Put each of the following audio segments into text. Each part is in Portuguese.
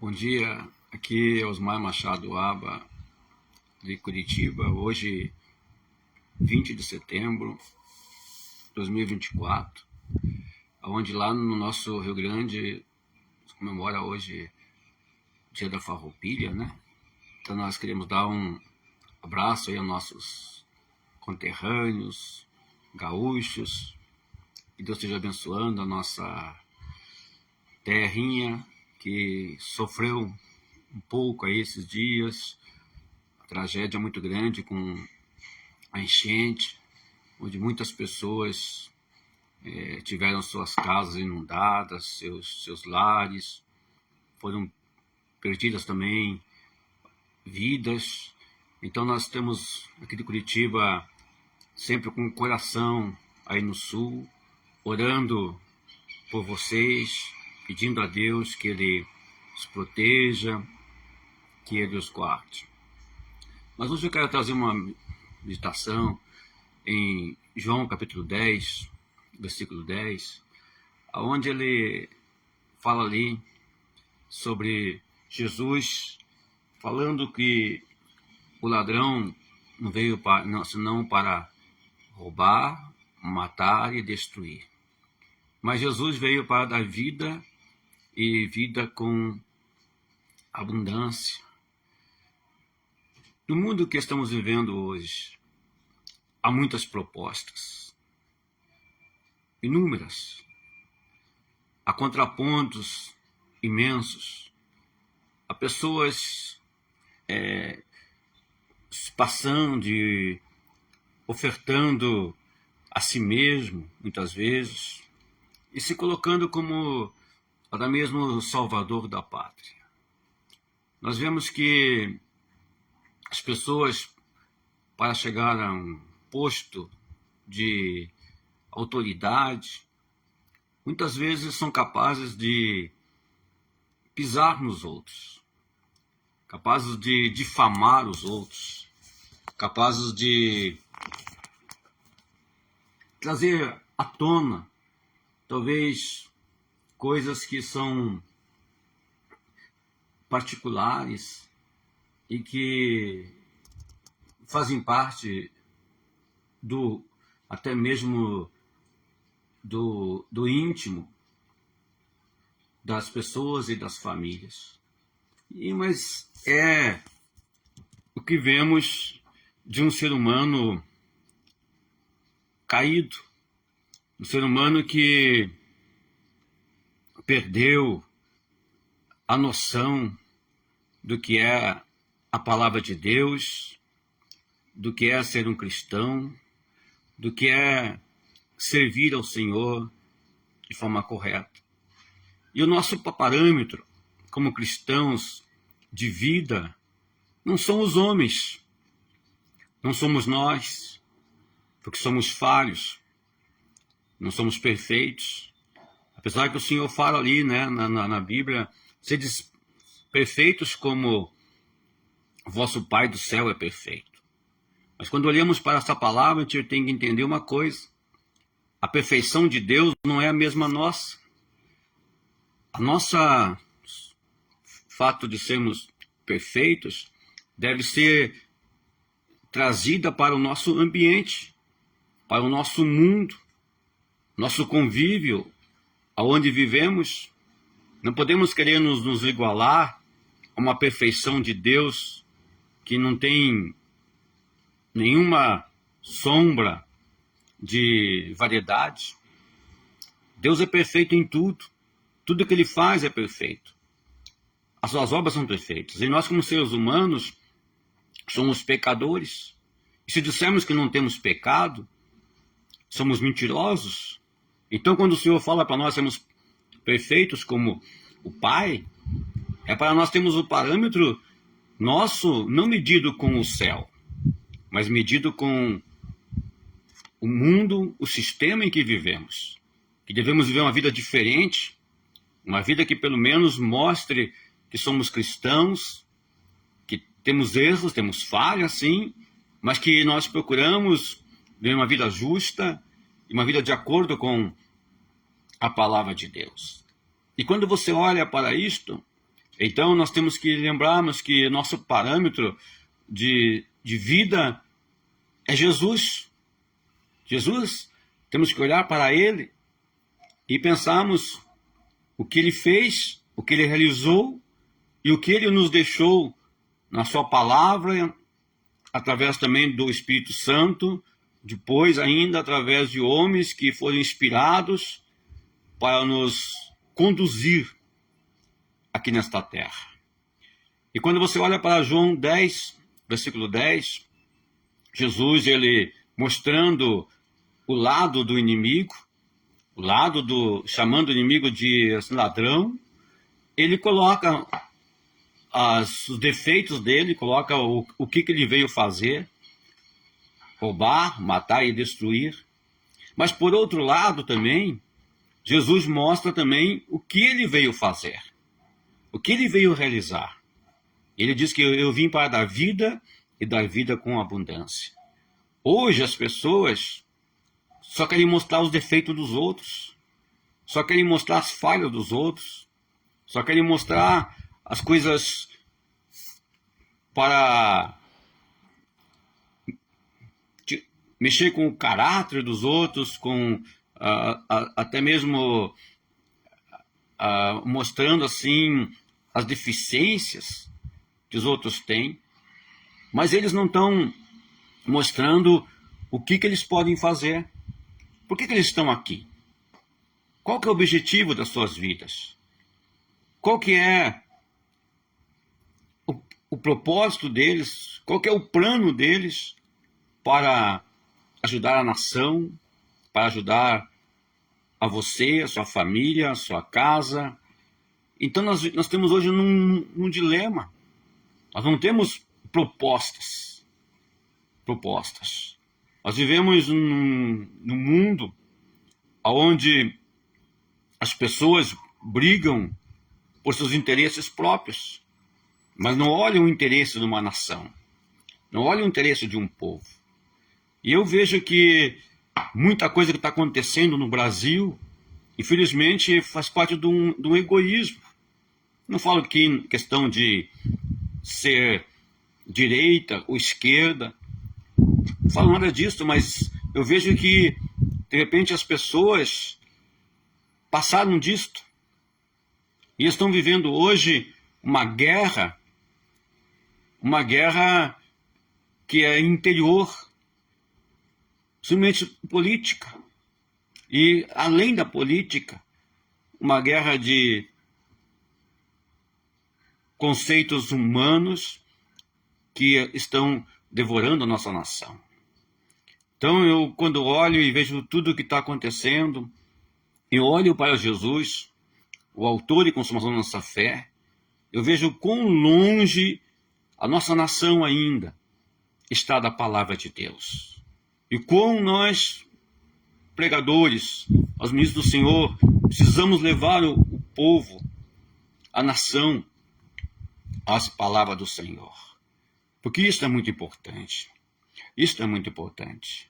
Bom dia, aqui é Osmar Machado Aba, de Curitiba. Hoje, 20 de setembro de 2024, onde lá no nosso Rio Grande se comemora hoje o Dia da Farroupilha, né? Então nós queremos dar um abraço aí aos nossos conterrâneos, gaúchos, que Deus esteja abençoando a nossa terrinha, que sofreu um pouco aí esses dias, a tragédia muito grande com a enchente, onde muitas pessoas tiveram suas casas inundadas, seus lares, foram perdidas também vidas. Então nós temos aqui de Curitiba sempre com o coração aí no sul, orando por vocês, pedindo a Deus que Ele os proteja, que Ele os guarde. Mas hoje eu quero trazer uma meditação em João capítulo 10, versículo 10, onde ele fala ali sobre Jesus falando que o ladrão não veio senão para roubar, matar e destruir. Mas Jesus veio para dar vida e vida com abundância. No mundo que estamos vivendo hoje, há muitas propostas, inúmeras. Há contrapontos imensos. Há pessoas passando e ofertando a si mesmo, muitas vezes, e se colocando como até mesmo o salvador da pátria. Nós vemos que as pessoas, para chegar a um posto de autoridade, muitas vezes são capazes de pisar nos outros, capazes de difamar os outros, capazes de trazer à tona, talvez, coisas que são particulares e que fazem parte até mesmo do íntimo das pessoas e das famílias. Mas é o que vemos de um ser humano caído, um ser humano que perdeu a noção do que é a palavra de Deus, do que é ser um cristão, do que é servir ao Senhor de forma correta. E o nosso parâmetro, como cristãos de vida, não são os homens, não somos nós, porque somos falhos, não somos perfeitos. Apesar que o Senhor fala ali, né, na Bíblia, sede perfeitos como o vosso Pai do céu é perfeito. Mas quando olhamos para essa palavra, a gente tem que entender uma coisa. A perfeição de Deus não é a mesma nossa. A nossa fato de sermos perfeitos deve ser trazida para o nosso ambiente, para o nosso mundo, nosso convívio, aonde vivemos. Não podemos querer nos igualar a uma perfeição de Deus que não tem nenhuma sombra de variedade. Deus é perfeito em tudo. Tudo que Ele faz é perfeito. As suas obras são perfeitas. E nós, como seres humanos, somos pecadores. E se dissermos que não temos pecado, somos mentirosos. Então, quando o Senhor fala para nós sermos perfeitos como o Pai, é para nós termos o parâmetro nosso, não medido com o céu, mas medido com o mundo, o sistema em que vivemos. Que devemos viver uma vida diferente, uma vida que pelo menos mostre que somos cristãos, que temos erros, temos falhas, sim, mas que nós procuramos viver uma vida justa e uma vida de acordo com a palavra de Deus. E quando você olha para isto, Então nós temos que lembrarmos que nosso parâmetro de vida é Jesus. Jesus, temos que olhar para Ele e pensarmos o que Ele fez, o que Ele realizou e o que Ele nos deixou na Sua palavra, através também do Espírito Santo, depois ainda através de homens que foram inspirados para nos conduzir aqui nesta terra. E quando você olha para João 10, versículo 10, Jesus, ele mostrando o lado do inimigo, o lado chamando o inimigo de ladrão, ele coloca os defeitos dele, coloca o que ele veio fazer, roubar, matar e destruir. Mas por outro lado também, Jesus mostra também o que ele veio fazer, o que ele veio realizar. Ele diz que eu vim para dar vida e dar vida com abundância. Hoje as pessoas só querem mostrar os defeitos dos outros, só querem mostrar as falhas dos outros, só querem mostrar as coisas para mexer com o caráter dos outros, com até mesmo mostrando assim as deficiências que os outros têm, mas eles não estão mostrando o que eles podem fazer. Por que eles estão aqui? Qual que é o objetivo das suas vidas? Qual que é o propósito deles? Qual que é o plano deles para ajudar a nação, para ajudar a você, a sua família, a sua casa? Então nós temos hoje um dilema. Nós não temos propostas. Nós vivemos num mundo onde as pessoas brigam por seus interesses próprios, mas não olham o interesse de uma nação, não olham o interesse de um povo. E eu vejo que muita coisa que está acontecendo no Brasil, infelizmente, faz parte de um egoísmo. Não falo aqui em questão de ser direita ou esquerda, não falo nada disso, mas eu vejo que, de repente, as pessoas passaram disto e estão vivendo hoje uma guerra que é interior, simplesmente política. E, além da política, uma guerra de conceitos humanos que estão devorando a nossa nação. Então, eu, quando olho e vejo tudo o que está acontecendo, eu olho para Jesus, o autor e consumador da nossa fé, eu vejo quão longe a nossa nação ainda está da palavra de Deus. E quão nós, pregadores, os ministros do Senhor, precisamos levar o povo, a nação, às palavras do Senhor. Porque isso é muito importante. Isso é muito importante.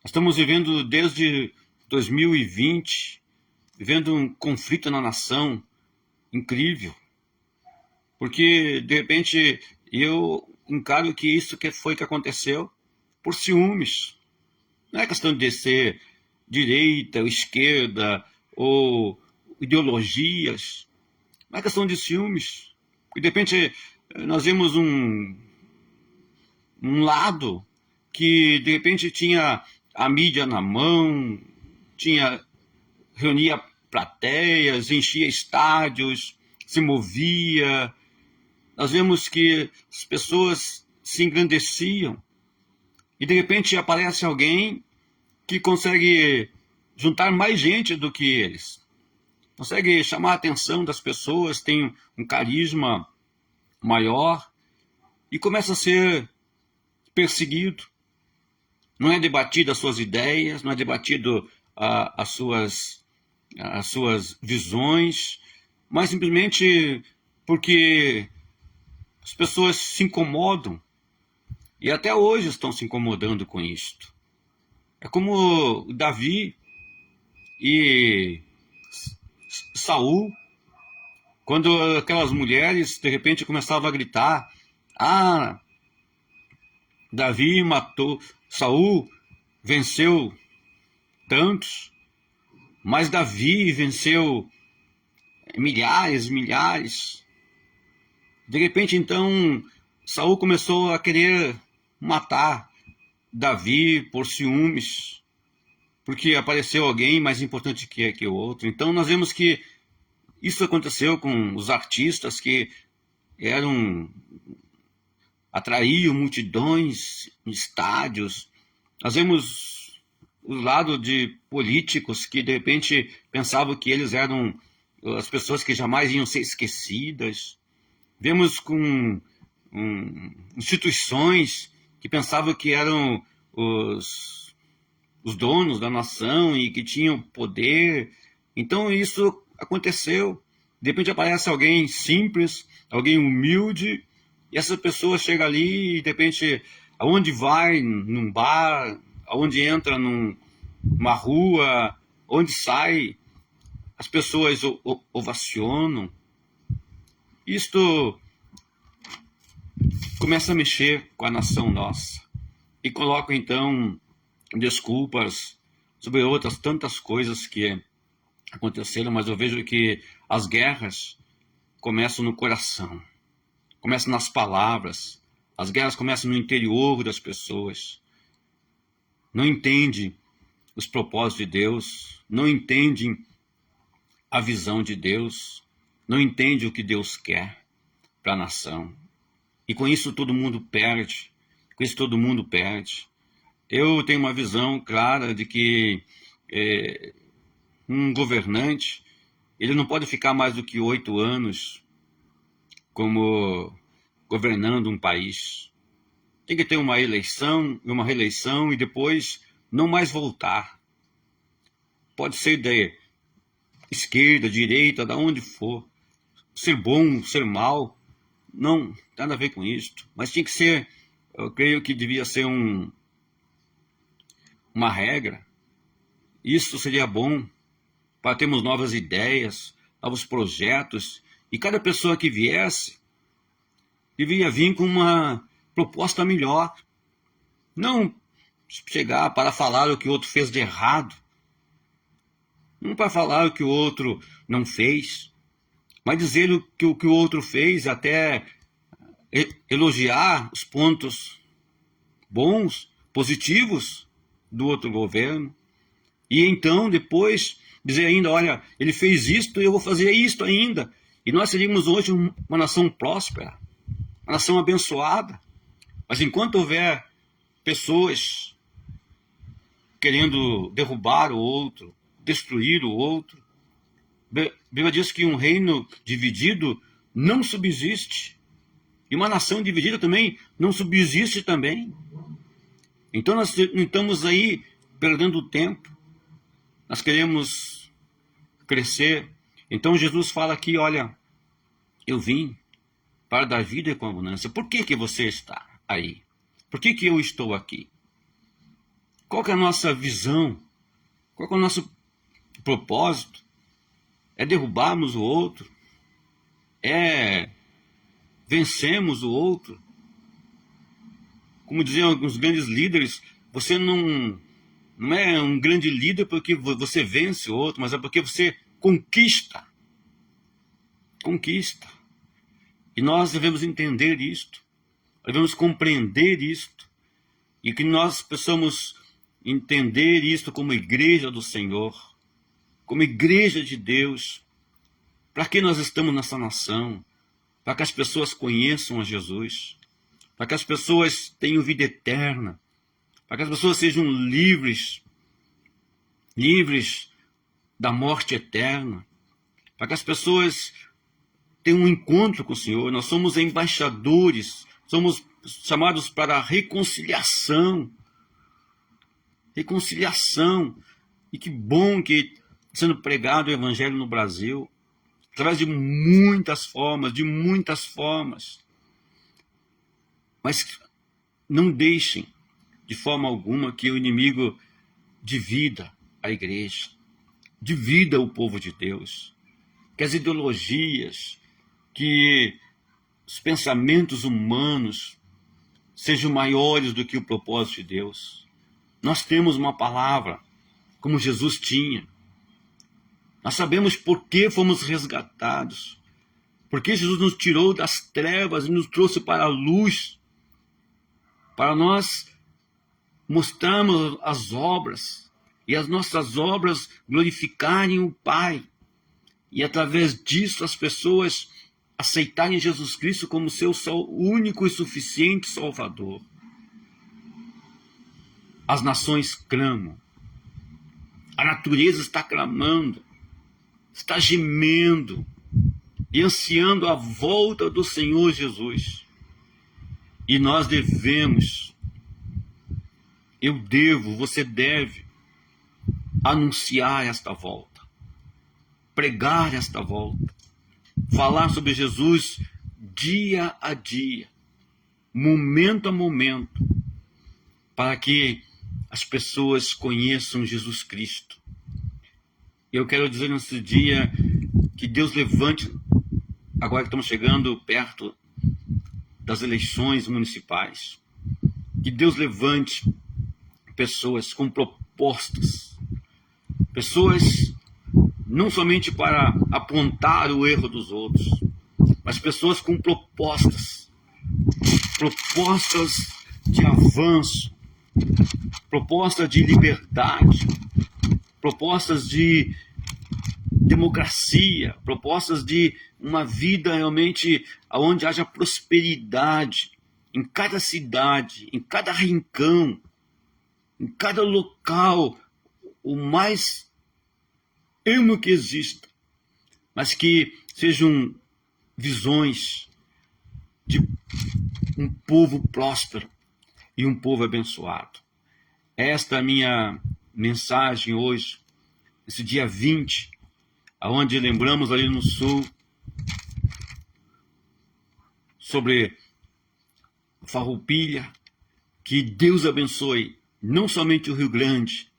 Nós estamos vivendo desde 2020, vivendo um conflito na nação incrível. Porque, de repente, eu encaro que isso que foi que aconteceu por ciúmes. Não é questão de ser direita ou esquerda ou ideologias. Não é questão de ciúmes. E, de repente, nós vemos um lado que, de repente, tinha a mídia na mão, reunia plateias, enchia estádios, se movia. Nós vemos que as pessoas se engrandeciam e, de repente, aparece alguém que consegue juntar mais gente do que eles. Consegue chamar a atenção das pessoas, tem um carisma maior e começa a ser perseguido. Não é debatido as suas ideias, não é debatido as suas visões, mas simplesmente porque as pessoas se incomodam e até hoje estão se incomodando com isto. É como Davi e Saul, Quando aquelas mulheres, de repente, começavam a gritar: ah, Davi matou, Saul venceu tantos, mas Davi venceu milhares, milhares. De repente, então, Saul começou a querer matar Davi por ciúmes, porque apareceu alguém mais importante que o outro. Então, nós vemos que isso aconteceu com os artistas que atraíam multidões em estádios. Nós vemos o lado de políticos que de repente pensavam que eles eram as pessoas que jamais iam ser esquecidas. Vemos com instituições que pensavam que eram os donos da nação e que tinham poder. Então isso aconteceu. De repente aparece alguém simples, alguém humilde, e essa pessoa chega ali e de repente, aonde vai, num bar, aonde entra numa rua, onde sai, as pessoas ovacionam. Isto começa a mexer com a nação nossa e coloca então desculpas sobre outras tantas coisas que aconteceram, mas eu vejo que as guerras começam no coração, começam nas palavras, as guerras começam no interior das pessoas. Não entendem os propósitos de Deus, não entendem a visão de Deus, não entendem o que Deus quer para a nação. E com isso todo mundo perde, com isso todo mundo perde. Eu tenho uma visão clara de que um governante, ele não pode ficar mais do que 8 anos como governando um país. Tem que ter uma eleição, uma reeleição e depois não mais voltar. Pode ser de esquerda, direita, da onde for. Ser bom, ser mal, não tem nada a ver com isso. Mas tinha que ser, eu creio que devia ser uma regra. Isso seria bom para termos novas ideias, novos projetos. E cada pessoa que viesse, devia vir com uma proposta melhor. Não chegar para falar o que o outro fez de errado. Não para falar o que o outro não fez. Mas dizer o que o outro fez, até elogiar os pontos bons, positivos do outro governo. E então, depois, dizer ainda, olha, ele fez isto e eu vou fazer isto ainda. E nós seríamos hoje uma nação próspera, uma nação abençoada. Mas enquanto houver pessoas querendo derrubar o outro, destruir o outro, a Bíblia diz que um reino dividido não subsiste. E uma nação dividida também não subsiste também. Então nós estamos aí perdendo tempo. Nós queremos crescer. Então Jesus fala aqui, olha, eu vim para dar vida com abundância. Por que você está aí? Por que eu estou aqui? Qual que é a nossa visão? Qual que é o nosso propósito? É derrubarmos o outro? É vencermos o outro? Como diziam alguns grandes líderes, você não é um grande líder porque você vence o outro, mas é porque você conquista. Conquista. E nós devemos entender isto. Devemos compreender isto. E que nós possamos entender isto como igreja do Senhor, como igreja de Deus. Para que nós estamos nessa nação? Para que as pessoas conheçam a Jesus. Para que as pessoas tenham vida eterna. Para que as pessoas sejam livres da morte eterna. Para que as pessoas tenham um encontro com o Senhor. Nós somos embaixadores, somos chamados para a reconciliação. Reconciliação. E que bom que está sendo pregado o Evangelho no Brasil, através de muitas formas. Mas não deixem, de forma alguma, que o inimigo divida a igreja, divida o povo de Deus. que as ideologias, que os pensamentos humanos sejam maiores do que o propósito de Deus. Nós temos uma palavra, como Jesus tinha. Nós sabemos por que fomos resgatados, porque Jesus nos tirou das trevas e nos trouxe para a luz, para nós mostrarmos as obras, e as nossas obras glorificarem o Pai, e através disso as pessoas aceitarem Jesus Cristo como seu único e suficiente Salvador. As nações clamam, a natureza está clamando, está gemendo e ansiando a volta do Senhor Jesus. E nós devemos, eu devo, você deve anunciar esta volta, pregar esta volta, falar sobre Jesus dia a dia, momento a momento, para que as pessoas conheçam Jesus Cristo. Eu quero dizer nesse dia que Deus levante, agora que estamos chegando perto das eleições municipais, que Deus levante pessoas com propostas, pessoas não somente para apontar o erro dos outros, mas pessoas com propostas de avanço, propostas de liberdade, propostas de democracia, propostas de uma vida realmente onde haja prosperidade em cada cidade, em cada rincão, em cada local, o mais ermo que exista, mas que sejam visões de um povo próspero e um povo abençoado. Esta é a minha mensagem hoje, esse dia 20, onde lembramos ali no sul sobre Farroupilha. Que Deus abençoe não somente o Rio Grande,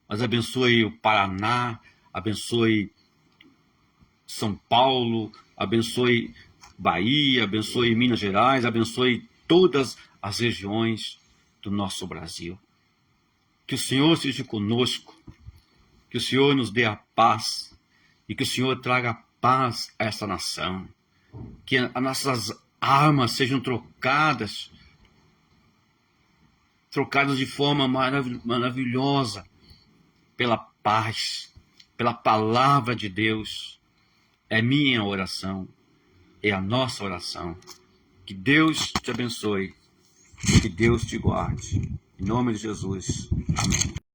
mas abençoe o Paraná, abençoe São Paulo, abençoe Bahia, abençoe Minas Gerais, abençoe todas as regiões do nosso Brasil. Que o Senhor seja conosco, que o Senhor nos dê a paz e que o Senhor traga paz a essa nação. Que as nossas armas sejam trocadas de forma maravilhosa pela paz, pela palavra de Deus. É minha oração, é a nossa oração. Que Deus te abençoe, que Deus te guarde. Em nome de Jesus. Amém.